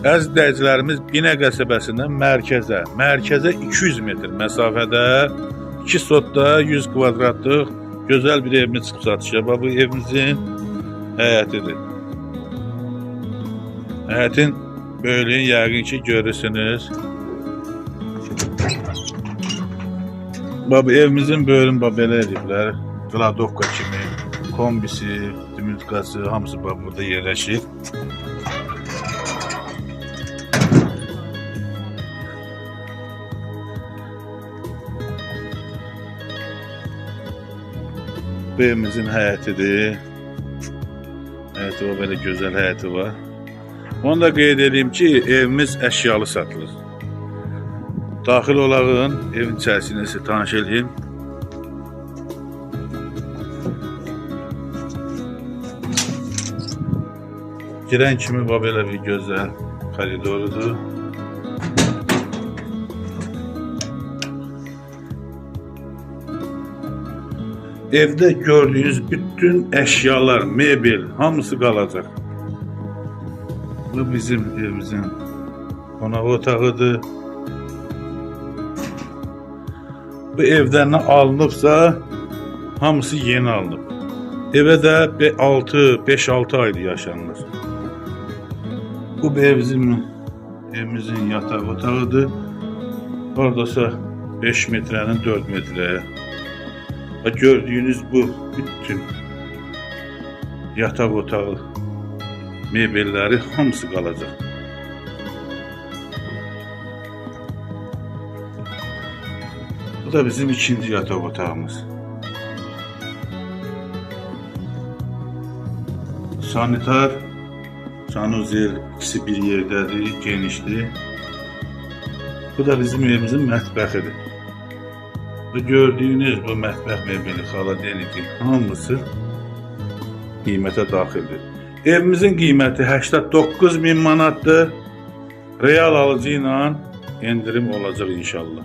Əziz izləyicilərimiz, Binə qəsəbəsindən mərkəzə 200 metr məsafədə 2 sotda 100 kvadratlıq gözəl bir evimiz çıxıb satışa. Bu evimizin həyətidir. Həyətin böyüklüyünü yəqin ki görürsünüz. Bu evimizin böyrünü belə ediblər. Kladovka kimi, kombisi, dümültkası hamısı burada yerləşir. Bu evimizin həyətidir. Həyəti var, belə gözəl həyəti var. Onu da qeyd edeyim ki, evimiz əşyalı satılır. Daxil olağın, evin içərisini sizə tanış edeyim. Girən kimi belə bir gözəl koridorudur. Evdə gördüyünüz bütün əşyalar, mebel, hamısı qalacaq. Bu bizim evimizin qonaq otağıdır. Bu evdən nə alınıbsa, hamısı yeni alınıb. Evə də 5-6 aydır yaşanılır. Bu evimizin yataq otağıdır. Oradasa 5 metrənin 4 metrəyə. Gördüyünüz bu bütün yataq otağı mebelləri hamısı qalacaq. Bu da bizim ikinci yataq otağımız. Sanitar, sanuzel ikisi bir yerdədir, genişdir. Bu da bizim evimizin mətbəxidir. Bu gördüyünüz bu mətbəx mebeli, xaladeliki hamısı qiymətə daxildir. Evimizin qiyməti 89.000 manatdır. Real alıcı ilə endirim olacaq inşallah.